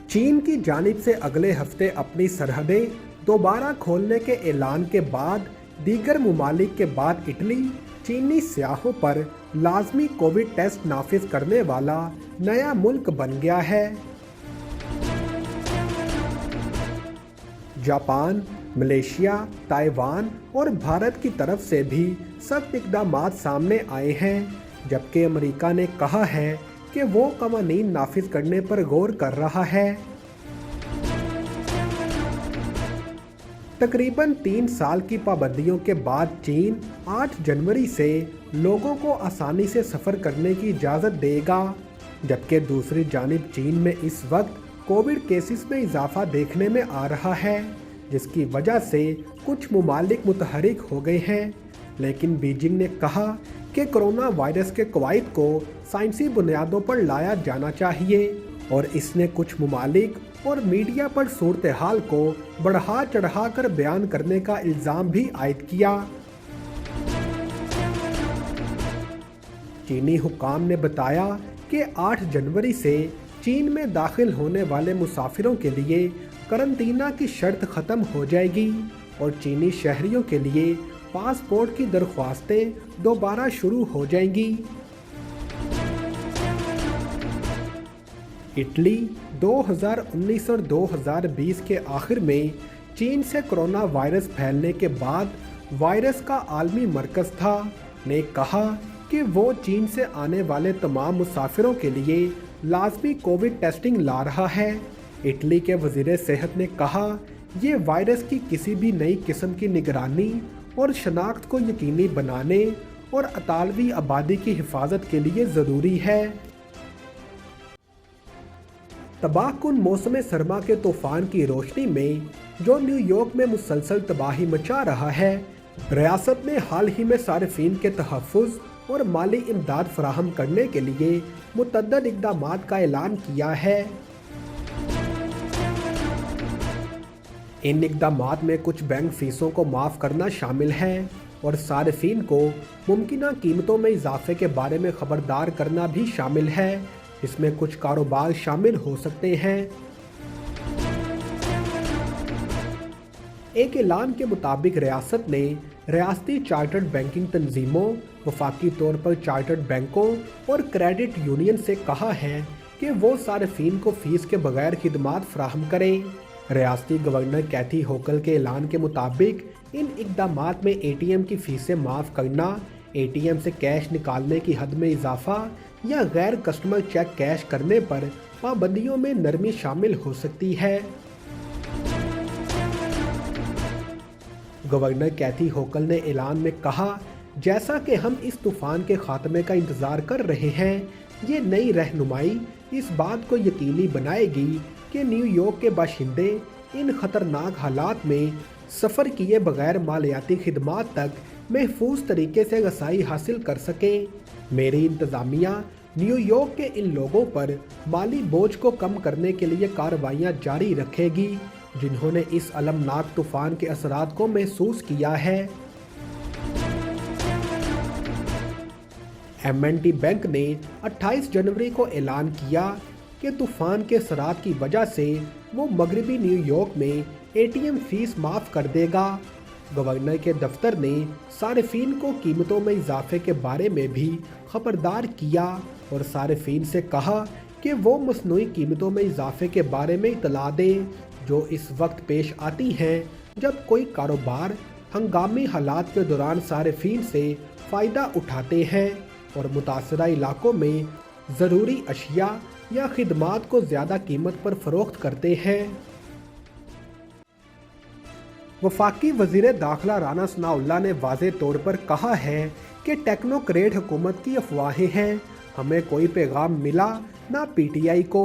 चीन की जानिब से अगले हफ्ते अपनी सरहदें दोबारा खोलने के ऐलान के बाद दीगर ममालिक के बाद इटली चीनी सयाहों पर लाजमी कोविड टेस्ट नाफिज करने वाला नया मुल्क बन गया है। जापान, मलेशिया, ताइवान और भारत की तरफ से भी सख्त इक़दामात सामने आए हैं, जबकि अमेरिका ने कहा है कि वो कवानीन नाफिज करने पर गौर कर रहा है। तकरीबन 3 साल की पाबंदियों के बाद चीन 8 जनवरी से लोगों को आसानी से सफ़र करने की इजाज़त देगा, जबकि दूसरी जानिब चीन में इस वक्त कोविड केसेस में इजाफा देखने में आ रहा है, जिसकी वजह से कुछ ममालिक मुतहरिक हो गए हैं। लेकिन बीजिंग ने कहा कि कोरोना वायरस के कवायद को साइंसी बुनियादों पर लाया जाना चाहिए और इसने कुछ ममालिक और मीडिया पर सूरत हाल को बढ़ा चढ़ा कर बयान करने का इल्ज़ाम भी आयद किया। चीनी हुक्काम ने बताया कि 8 जनवरी से चीन में दाखिल होने वाले मुसाफिरों के लिए करंतना की शर्त ख़त्म हो जाएगी और चीनी शहरियों के लिए पासपोर्ट की दरख्वास्तें दोबारा शुरू हो जाएंगी। इटली 2019 और 2020 के आखिर में चीन से कोरोना वायरस फैलने के बाद वायरस का आलमी मरकज़ था, ने कहा कि वो चीन से आने वाले तमाम मुसाफिरों के लिए लाजमी कोविड टेस्टिंग ला रहा है। इटली के वज़ीर सेहत ने कहा, ये वायरस की किसी भी नई किस्म की निगरानी और शनाख्त को यकीनी बनाने और अतालवी आबादी की हिफाजत के लिए ज़रूरी है। तबाहकुन मौसम सरमा के तूफ़ान की रोशनी में जो न्यूयॉर्क में मुसलसल तबाही मचा रहा है, रियासत ने हाल ही में सारिफीन के तहफ़्फ़ुज़ और माली इमदाद फराहम करने के लिए मुतअद्दिद इक़दामात का ऐलान किया है। इन इक़दामात में कुछ बैंक फ़ीसों को माफ़ करना शामिल है और सारिफीन को मुमकिना कीमतों में इजाफे के बारे में ख़बरदार करना भी शामिल है। इसमें कुछ कारोबार शामिल हो सकते हैं। एक ऐलान के मुताबिक रियासत ने रियासती चार्टर्ड बैंकिंग तंजीमों, वफाकी तौर पर चार्टर्ड बैंकों और क्रेडिट यूनियन से कहा है कि वो सारिफीन को फ़ीस के बगैर खिदमात फराहम करें। रियासती गवर्नर कैथी होकल के ऐलान के मुताबिक इन इक़दामात में ATM की फ़ीसें माफ़ करना, ATM से कैश निकालने की हद में इजाफा या गैर कस्टमर चेक कैश करने पर पाबंदियों में नरमी शामिल हो सकती है। गवर्नर कैथी होकल ने ऐलान में कहा, जैसा कि हम इस तूफ़ान के खात्मे का इंतज़ार कर रहे हैं, ये नई रहनुमाई इस बात को यकीनी बनाएगी कि न्यूयॉर्क के बाशिंदे इन ख़तरनाक हालात में सफ़र किए बगैर मालियाती खिदमात तक महफूज तरीके से रसाई हासिल कर सकें। मेरी इंतज़ामिया न्यूयॉर्क के इन लोगों पर माली बोझ को कम करने के लिए कार्रवाइयाँ जारी रखेगी, जिन्होंने इस अलमनाक तूफ़ान के असरात को महसूस किया है। M&T बैंक ने 28 जनवरी को ऐलान किया कि तूफ़ान के असरात की वजह से वो मगरबी न्यूयॉर्क में ATM फ़ीस माफ़ कर देगा। गवर्नर के दफ्तर ने सारिफीन को कीमतों में इजाफे के बारे में भी खबरदार किया और सारिफीन से कहा कि वो मसनूई कीमतों में इजाफे के बारे में इतला दें, जो इस वक्त पेश आती हैं जब कोई कारोबार हंगामी हालात के दौरान सारिफीन से फ़ायदा उठाते हैं और मुतासरा इलाकों में ज़रूरी अशिया या खिदमात को ज़्यादा कीमत पर फ़रोख्त करते हैं। वफाकी वज़ीर दाखिला राना सनाउल्लाह ने वाज़े तौर पर कहा है कि टेक्नोक्रेट हुकूमत की अफवाहें हैं, हमें कोई पैगाम मिला ना PTI को।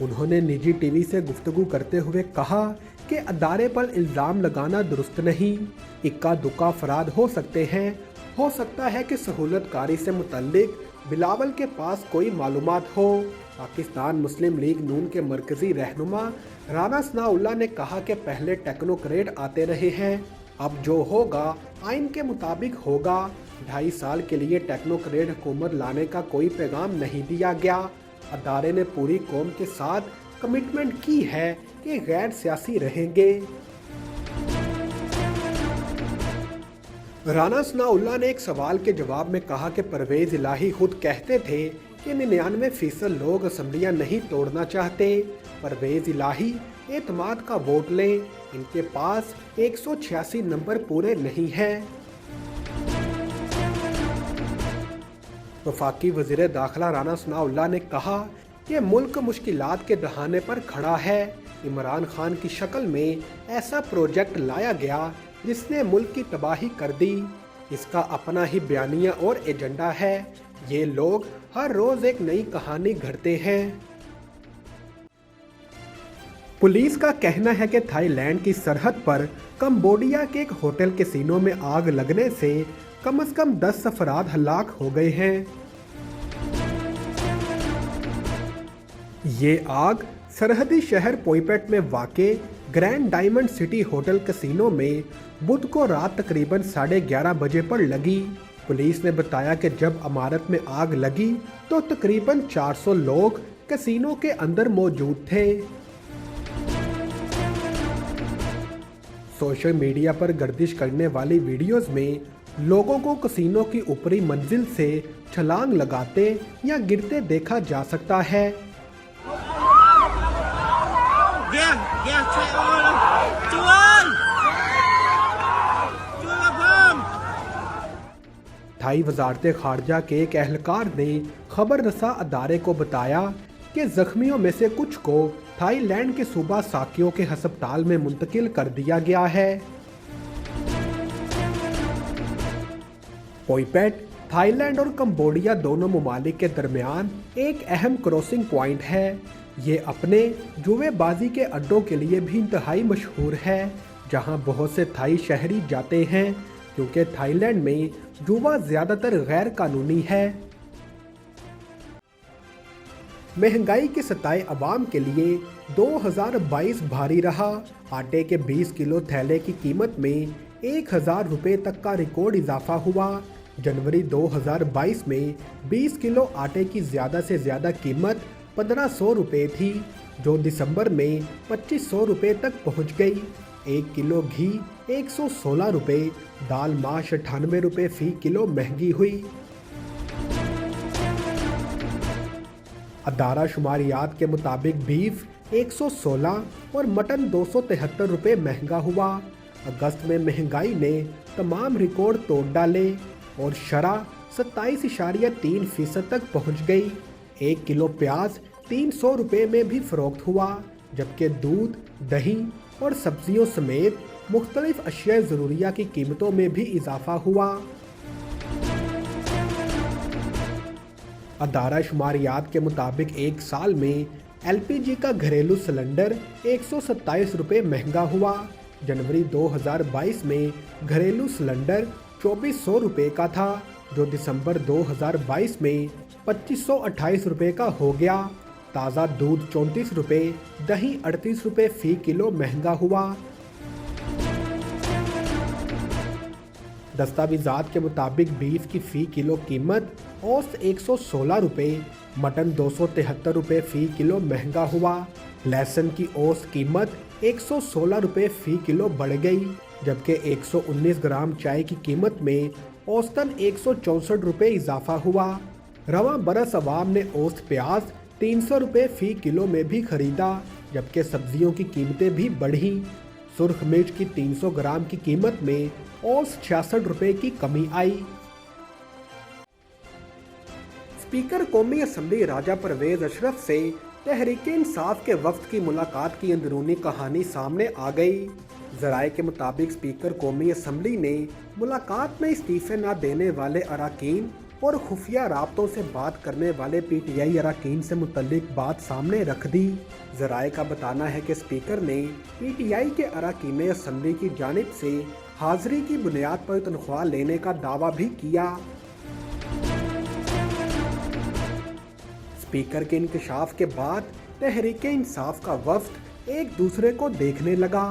उन्होंने निजी टीवी से गुफ्तगू करते हुए कहा कि अदारे पर इल्ज़ाम लगाना दुरुस्त नहीं, इक्का दुक्का अफराद हो सकते हैं, हो सकता है कि सहूलतकारी से मुतल्लिक बिलावल के पास कोई मालूमात हो। पाकिस्तान मुस्लिम लीग नून के मरकज़ी रहनुमा राना सनाउल्लाह ने कहा कि पहले टेक्नोक्रेट आते रहे हैं, अब जो होगा आइन के मुताबिक होगा 2.5 साल के लिए टेक्नोक्रेट हुकूमत लाने का कोई पैगाम नहीं दिया गया। अदारे ने पूरी कौम के साथ कमिटमेंट की है कि गैर सियासी रहेंगे। राना सनाउल्लाह ने एक सवाल के जवाब में कहा कि परवेज इलाही खुद कहते थे कि 99% लोग असम्बलियां नहीं तोड़ना चाहते। परवेज इलाही एतमाद का वोट लें, इनके पास 186 नंबर पूरे नहीं हैं। वफाकी वज़ीर दाखिला राना सनाउल्लाह ने कहा कि मुल्क मुश्किलात के दहाने पर खड़ा है। इमरान खान की शक्ल में ऐसा प्रोजेक्ट लाया गया जिसने मुल्क की तबाही कर दी। इसका अपना ही बयानिया और एजेंडा है। ये लोग हर रोज एक नई कहानी घड़ते हैं। पुलिस का कहना है कि थाईलैंड की सरहद पर कंबोडिया के एक होटल कैसीनो में आग लगने से कम 10 अफराद हलाक हो गए हैं। ये आग सरहदी शहर पोईपेट में वाक़े grand diamond city hotel casino में बुध को रात तकरीबन 11:30 बजे पर लगी। पुलिस ने बताया कि जब इमारत में आग लगी तो तकरीबन 400 लोग कैसीनो के अंदर मौजूद थे। सोशल मीडिया पर गर्दिश करने वाली वीडियोस में लोगों को कैसीनो की ऊपरी मंजिल से छलांग लगाते या गिरते देखा जा सकता है। थाई वजारत खारजा के एक एहलकार ने खबर रसा अदारे को बताया कि जख्मियों में से कुछ को थाईलैंड के सूबा साकियो के अस्पताल में मुंतकिल कर दिया गया है। पोईपेट थाईलैंड और कंबोडिया दोनों ममालिक के दरमियान एक अहम क्रॉसिंग पॉइंट है। ये अपने जुएबाजी के अड्डों के लिए भी इंतहाई मशहूर है, जहां बहुत से थाई शहरी जाते हैं क्योंकि थाईलैंड में जुआ ज़्यादातर गैर कानूनी है। महंगाई के सताए अवाम के लिए 2022 भारी रहा। आटे के 20 किलो थैले की कीमत में 1000 रुपये तक का रिकॉर्ड इजाफा हुआ। जनवरी 2022 में 20 किलो आटे की ज़्यादा से ज़्यादा कीमत 1500 रुपये थी, जो दिसंबर में 2500 रुपये तक पहुंच गई। 1 किलो घी 116 रुपये, दाल माश 98 रुपये फ़ी किलो महंगी हुई। अदारा शुमारियात के मुताबिक बीफ 116 और मटन 273 रुपये महंगा हुआ। अगस्त में महंगाई ने तमाम रिकॉर्ड तोड़ डाले और शरह 27.3% तक पहुंच गई। 1 किलो प्याज 300 रुपये में भी फरोख्त हुआ, जबकि दूध, दही और सब्जियों समेत मुख्तलिफ अशिया ज़रूरिया की कीमतों में भी इजाफा हुआ। अदारा शुमारियात के मुताबिक एक साल में LPG का घरेलू सिलेंडर 127 रुपये महंगा हुआ। जनवरी 2022 में घरेलू सिलेंडर 2400 रुपये का था, जो दिसंबर 2022 में 2528 रुपये का हो गया। ताज़ा दूध 34 रुपये, दही 38 रुपये फ़ी किलो महंगा हुआ। दस्तावेज़ात के मुताबिक बीफ की फ़ी किलो कीमत औसत 116 रुपये, मटन 273 रुपये फ़ी किलो महंगा हुआ। लहसुन की औसत कीमत 116 रुपये फ़ी किलो बढ़ गई, जबकि 119 ग्राम चाय की कीमत में औसतन 164 रुपये इजाफा हुआ। रवां बरस अवाम ने औसत प्याज 300 रुपये फ़ी किलो में भी खरीदा, जबकि सब्जियों की कीमतें भी बढ़ी। सुर्ख मिर्च की 300 ग्राम की कीमत में औसत 66 रुपये की कमी आई। स्पीकर कौमी असम्बली राजा परवेज अशरफ से तहरीक इंसाफ के वफ्द की मुलाकात की अंदरूनी कहानी सामने आ गई। ज़राए के मुताबिक स्पीकर कौमी असम्बली ने मुलाकात में इस्तीफे न देने वाले अरकान और खुफिया राब्तों से बात करने वाले PTI अरकान से मुतल्लिक बात सामने रख दी। ज़राए का बताना है कि स्पीकर ने PTI के अरकान असम्बली की जानिब से हाज़िरी की बुनियाद पर तनख्वाह लेने का दावा भी किया। स्पीकर के इंकशाफ के बाद तहरीक इंसाफ का वफ्द एक दूसरे को देखने लगा।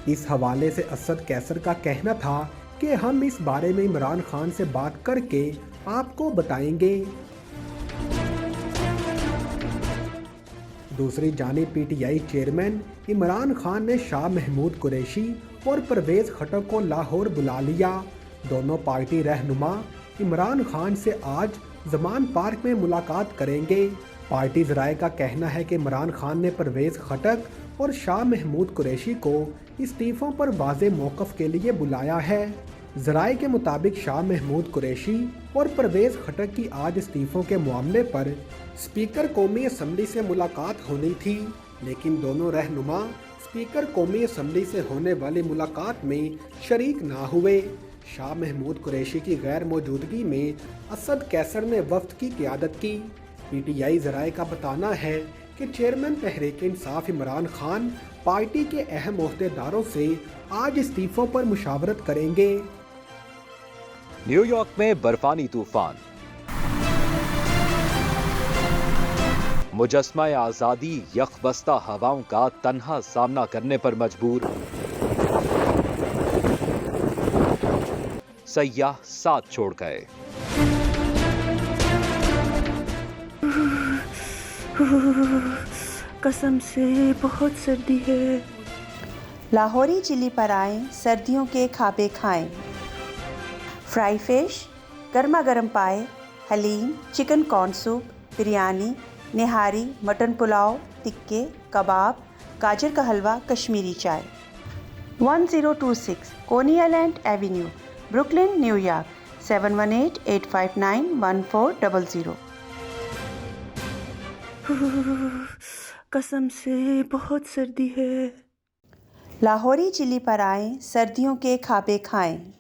इस हवाले से असद कैसर का कहना था कि हम इस बारे में इमरान खान से बात करके आपको बताएंगे। दूसरी जानिब पीटीआई चेयरमैन इमरान खान ने शाह महमूद कुरैशी और परवेज़ खटक को लाहौर बुला लिया। दोनों पार्टी रहनुमा इमरान खान से आज जमान पार्क में मुलाकात करेंगे। पार्टी ज़राए का कहना है कि इमरान खान ने परवेज़ खटक और शाह महमूद कुरैशी को इस्तीफ़ों पर वाज़े मौक़िफ़ के लिए बुलाया है। ज़राए के मुताबिक शाह महमूद कुरैशी और परवेज़ खटक की आज इस्तीफ़ों के मामले पर स्पीकर कौमी असम्बली से मुलाकात होनी थी, लेकिन दोनों रहनुमा स्पीकर कौमी असम्बली से होने वाली मुलाकात में शरीक ना हुए। शाह महमूद कुरैशी की गैर मौजूदगी में असद कैसर ने वफ्द की क़ियादत की। पीटीआई ज़राए का बताना है कि चेयरमैन तहरीक इंसाफ इमरान खान पार्टी के अहम ओहदेदारों से आज इस्तीफ़ों पर मुशावरत करेंगे। न्यूयॉर्क में बर्फानी तूफान, मुजस्मा आज़ादी यखबस्ता हवाओं का तन्हा सामना करने पर मजबूर, सयाह साथ छोड़ गए। कसम से बहुत सर्दी है। लाहौरी चिली पर आएं, सर्दियों के खाबे खाएं। फ्राई फिश, गर्मा गर्म पाए, haleem, chicken corn soup, biryani, nihari, mutton pulao, टिक्के, कबाब, गाजर का हलवा, कश्मीरी चाय। 1026 कोनी आइलैंड एवेन्यू, ब्रुकलिन, न्यूयॉर्क 7188591400। कसम से बहुत सर्दी है। लाहौरी चिली पर आएं, सर्दियों के खाबे खाएं।